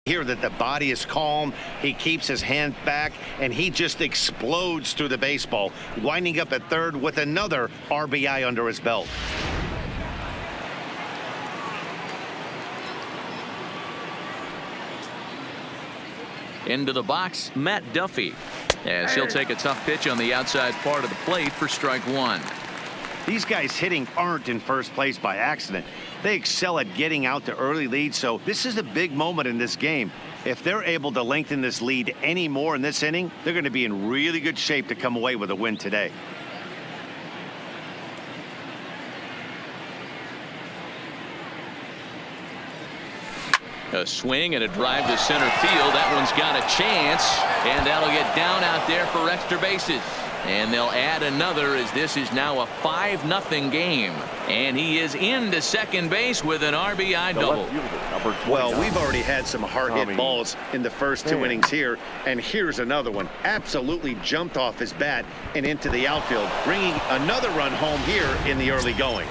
Here that the body is calm, he keeps his hand back, and he just explodes through the baseball, winding up at third with another RBI under his belt. Into the box, Matt Duffy, as he'll take a tough pitch on the outside part of the plate for strike one. These guys hitting aren't in first place by accident. They excel at getting out to early leads, so this is a big moment in this game. If they're able to lengthen this lead any more in this inning, they're going to be in really good shape to come away with a win today. A swing and a drive to center field. That one's got a chance, and that'll get down out there for extra bases. And they'll add another, as this is now a 5-0 game. And he is into second base with an RBI double. Well, we've already had some hard-hit balls in the first two innings here, and here's another one. Absolutely jumped off his bat and into the outfield, bringing another run home here in the early going.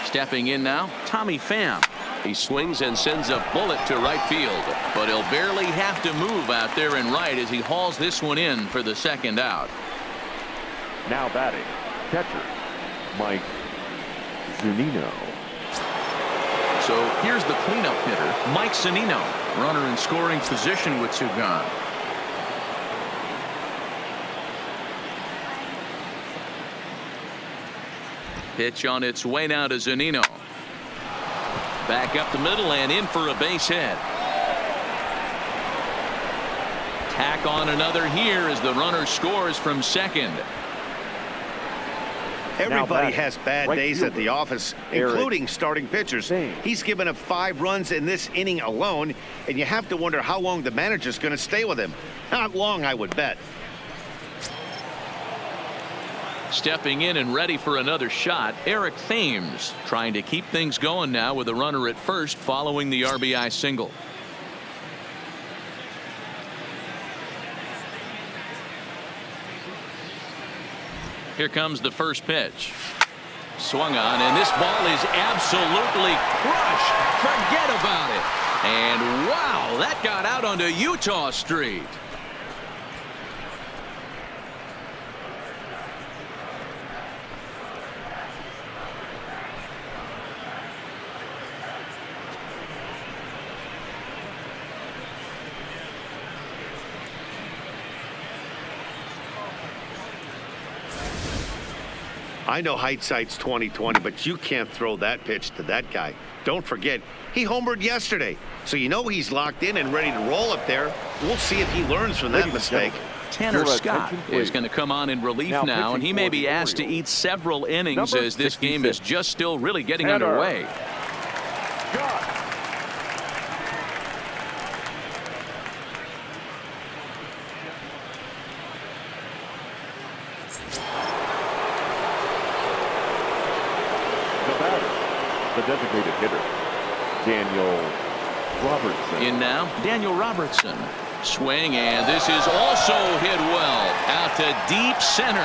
Stepping in now, Tommy Pham. He swings and sends a bullet to right field, but he'll barely have to move out there in right as he hauls this one in for the second out. Now batting, catcher, Mike Zunino. So here's the cleanup hitter, Mike Zunino. Runner in scoring position with two gone. Pitch on its way now to Zunino. Back up the middle and in for a base hit. Tack on another here as the runner scores from second. Everybody has bad days at the office, including starting pitchers. He's given up 5 runs in this inning alone, and you have to wonder how long the manager's going to stay with him. Not long, I would bet. Stepping in and ready for another shot, Eric Thames, trying to keep things going now with a runner at first following the RBI single. Here comes the first pitch. Swung on, and this ball is absolutely crushed. Forget about it. And wow, that got out onto Utah Street. I know hindsight's 20/20, but you can't throw that pitch to that guy. Don't forget, he homered yesterday, so you know he's locked in and ready to roll up there. We'll see if he learns from that mistake. Tanner Scott is going to come on in relief now, and he may be asked to eat several innings as this game is just still really getting underway. The designated hitter, Daniel Robertson. In now, Daniel Robertson. Swing, and this is also hit well out to deep center,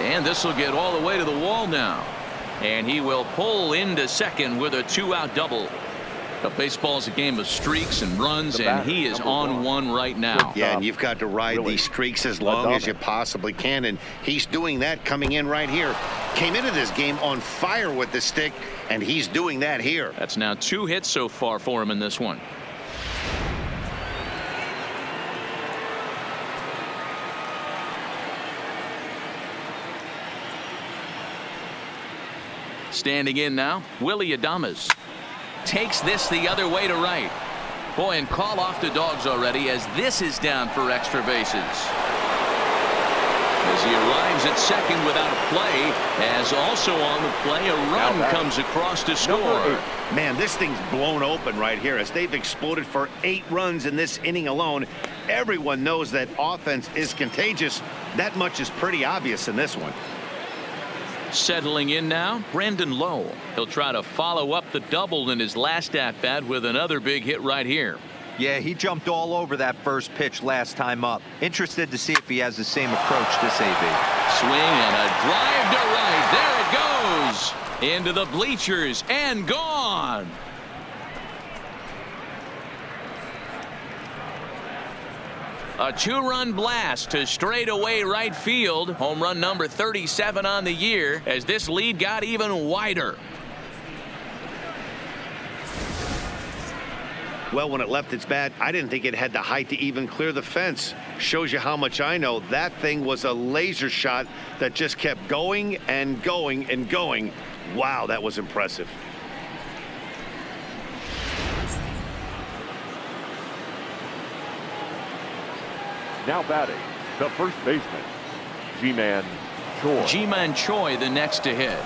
and this will get all the way to the wall now, and he will pull into second with a 2-out double. Baseball's a game of streaks and runs, and he is on one right now. Yeah, and you've got to ride these streaks as long as you possibly can, and he's doing that coming in right here. Came into this game on fire with the stick, and he's doing that here. That's now 2 hits so far for him in this one. Standing in now, Willie Adames. Takes this the other way to right. Boy, and call off the dogs already as this is down for extra bases. As he arrives at second without a play, as also on the play, a run comes across to score. Man, this thing's blown open right here as they've exploded for 8 runs in this inning alone. Everyone knows that offense is contagious. That much is pretty obvious in this one. Settling in now, Brandon Lowe. He'll try to follow up the double in his last at-bat with another big hit right here. Yeah, he jumped all over that first pitch last time up. Interested to see if he has the same approach this AB. Swing and a drive to right. There it goes. goes into the bleachers and gone. A 2-run blast to straightaway right field. Home run number 37 on the year as this lead got even wider. Well, when it left its bat, I didn't think it had the height to even clear the fence. Shows you how much I know. That thing was a laser shot that just kept going and going and going. Wow, that was impressive. Now batting, the first baseman, Ji-Man Choi. Ji-Man Choi the next to hit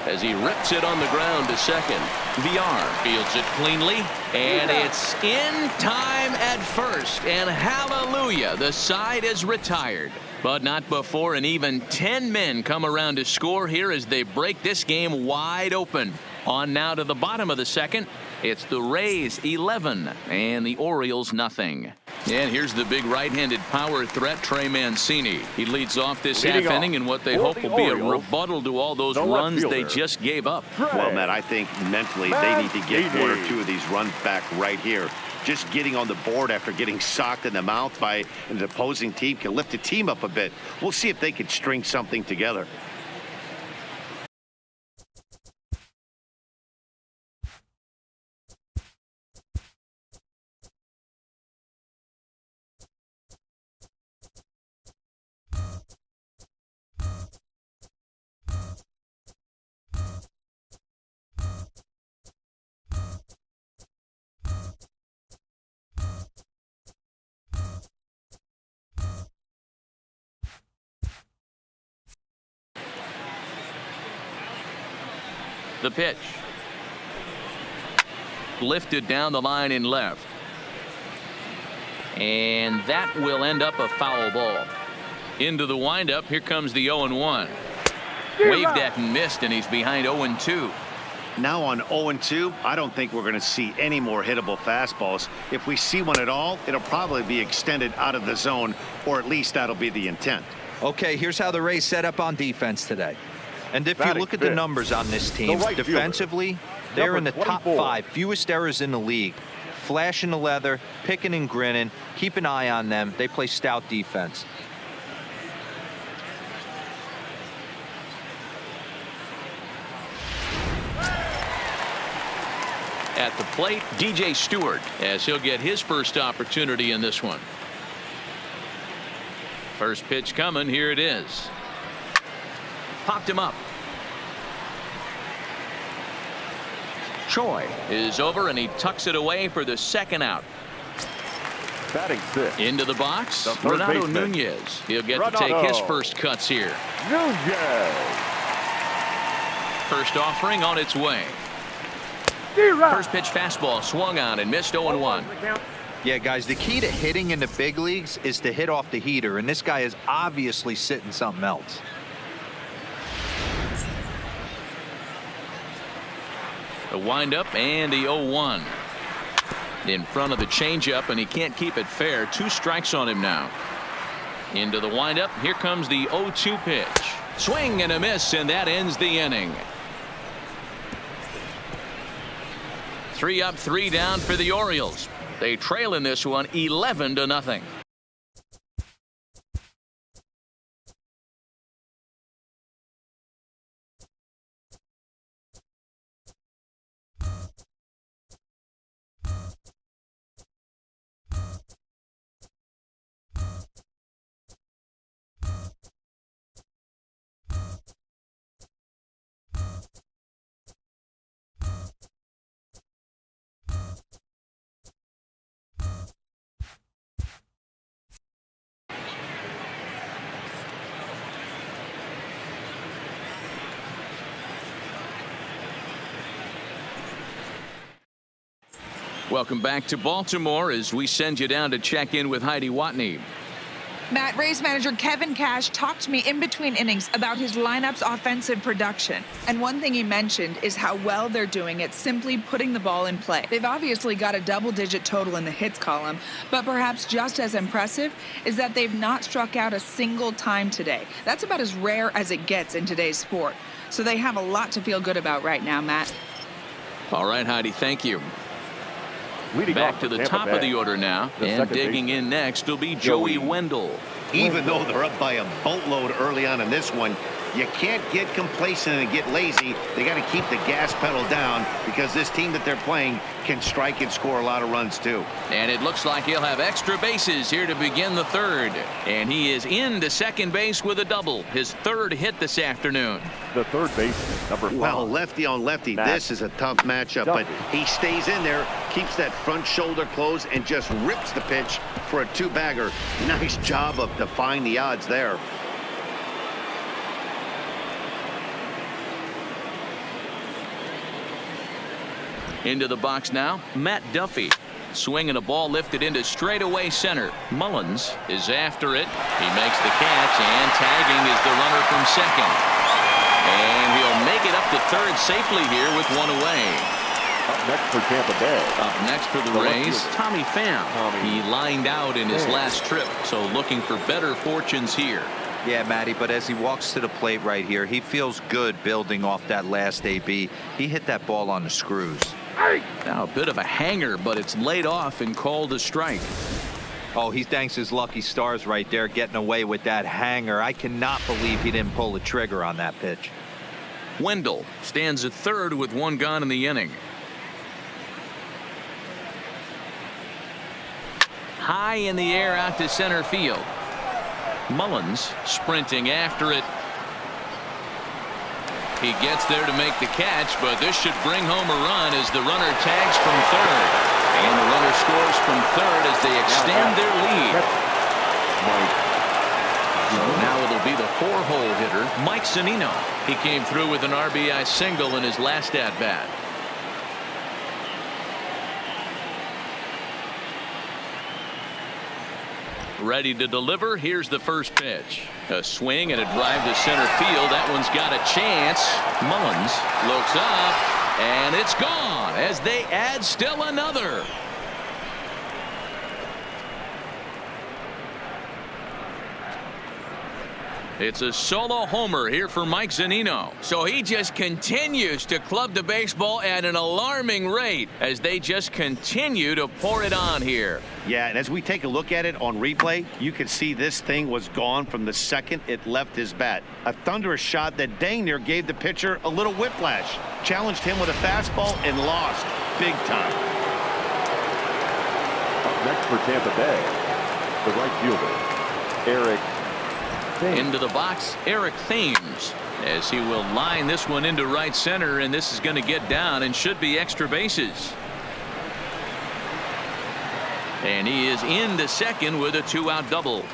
as he rips it on the ground to second. VR fields it cleanly, and it's in time at first, and hallelujah, the side is retired. But not before an even 10 men come around to score here as they break this game wide open. On now to the bottom of the second. It's the Rays 11 and the Orioles nothing. And here's the big right-handed power threat, Trey Mancini. He leads off this half inning in what they hope will be a rebuttal to all those runs they just gave up. Well, Matt, I think mentally they need to get one or two of these runs back right here. Just getting on the board after getting socked in the mouth by an opposing team can lift the team up a bit. We'll see if they can string something together. The pitch. Lifted down the line in left. And that will end up a foul ball. Into the windup. Here comes the 0-1. Waved at and missed, and he's behind 0-2. Now on 0-2, I don't think we're going to see any more hittable fastballs. If we see one at all, it'll probably be extended out of the zone, or at least that'll be the intent. Okay, here's how the Rays set up on defense today. And if you look at the numbers on this team, defensively, they're in the top 5, fewest errors in the league. Flashing the leather, picking and grinning, keep an eye on them. They play stout defense. At the plate, DJ Stewart, as he'll get his first opportunity in this one. First pitch coming. Here it is. Popped him up. Choi is over, and he tucks it away for the second out. Batting sixth. Into the box, The third Renato baseman. Nunez. He'll get to take his first cuts here. Nunez. First offering on its way. First pitch fastball swung on and missed 0-1. Yeah, guys, the key to hitting in the big leagues is to hit off the heater, and this guy is obviously sitting something else. The windup and the 0-1 in front of the changeup, and he can't keep it fair. 2 strikes on him now. Into the windup. Here comes the 0-2 pitch. Swing and a miss, and that ends the inning. 3 up, 3 down for the Orioles. They trail in this one 11-0. Welcome back to Baltimore as we send you down to check in with Heidi Watney. Matt, Rays manager Kevin Cash talked to me in between innings about his lineup's offensive production. And one thing he mentioned is how well they're doing at simply putting the ball in play. They've obviously got a double-digit total in the hits column, but perhaps just as impressive is that they've not struck out a single time today. That's about as rare as it gets in today's sport. So they have a lot to feel good about right now, Matt. All right, Heidi, thank you. Back to the top of the order now, and digging in next will be Joey Wendell. Even though they're up by a boatload early on in this one, you can't get complacent and get lazy. They got to keep the gas pedal down because this team that they're playing can strike and score a lot of runs too. And it looks like he'll have extra bases here to begin the third. And he is into second base with a double, his third hit this afternoon. The third baseman, number 5. Well, lefty on lefty, this is a tough matchup, but he stays in there, keeps that front shoulder closed, and just rips the pitch for a two-bagger. Nice job of defying the odds there. Into the box now, Matt Duffy. Swinging a ball lifted into straightaway center. Mullins is after it. He makes the catch, and tagging is the runner from second. And he'll make it up to third safely here with one away. Up next for Tampa Bay. Up next for the Rays, Tommy Pham. He lined out in his last trip, so looking for better fortunes here. Yeah, Matty, but as he walks to the plate right here, he feels good building off that last AB. He hit that ball on the screws. Now a bit of a hanger, but it's laid off and called a strike. Oh, he thanks his lucky stars right there getting away with that hanger. I cannot believe he didn't pull the trigger on that pitch. Wendell stands at third with one gone in the inning. High in the air out to center field. Mullins sprinting after it. He gets there to make the catch, but this should bring home a run as the runner tags from third. And the runner scores from third as they extend their lead. So now it'll be the 4-hole hitter, Mike Zunino. He came through with an RBI single in his last at-bat. Ready to deliver. Here's the first pitch. A swing and a drive to center field. That one's got a chance. Mullins looks up, and it's gone as they add still another. It's a solo homer here for Mike Zunino. So he just continues to club the baseball at an alarming rate as they just continue to pour it on here. Yeah, and as we take a look at it on replay, you can see this thing was gone from the second it left his bat. A thunderous shot that dang near gave the pitcher a little whiplash. Challenged him with a fastball and lost big time. Up next for Tampa Bay, the right fielder, Eric Thames. Into the box, Eric Thames, as he will line this one into right center, and this is going to get down and should be extra bases. And he is into second with a 2-out double.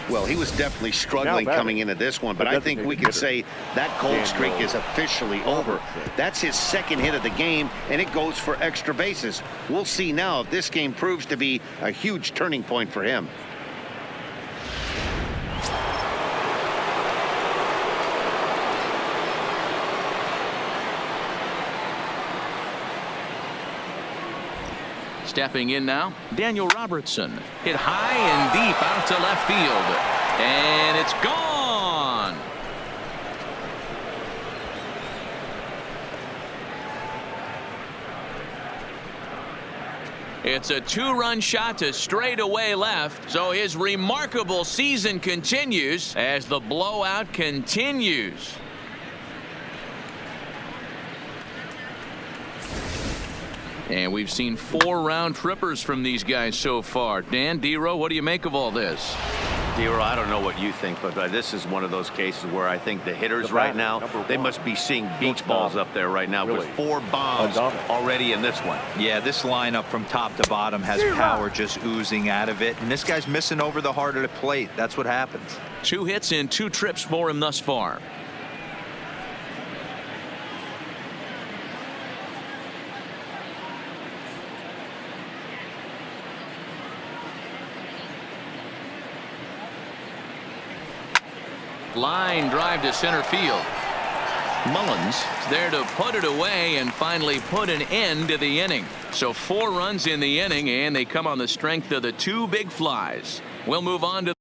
Well, he was definitely struggling coming into this one, but I think we could say that cold streak is officially over. That's his second hit of the game, and it goes for extra bases. We'll see now if this game proves to be a huge turning point for him. Stepping in now, Daniel Robertson. Hit high and deep out to left field. And it's gone. It's a 2-run shot to straightaway left. So his remarkable season continues as the blowout continues. And we've seen 4 round trippers from these guys so far. Dan, Dero, what do you make of all this? Dero, I don't know what you think, but this is one of those cases where I think the hitters right now, they must be seeing beach balls up there right now with 4 bombs already in this one. Yeah, this lineup from top to bottom has power just oozing out of it, and this guy's missing over the heart of the plate. That's what happens. 2 hits and 2 trips for him thus far. Line drive to center field. Mullins is there to put it away and finally put an end to the inning. So 4 runs in the inning, and they come on the strength of the 2 big flies. We'll move on to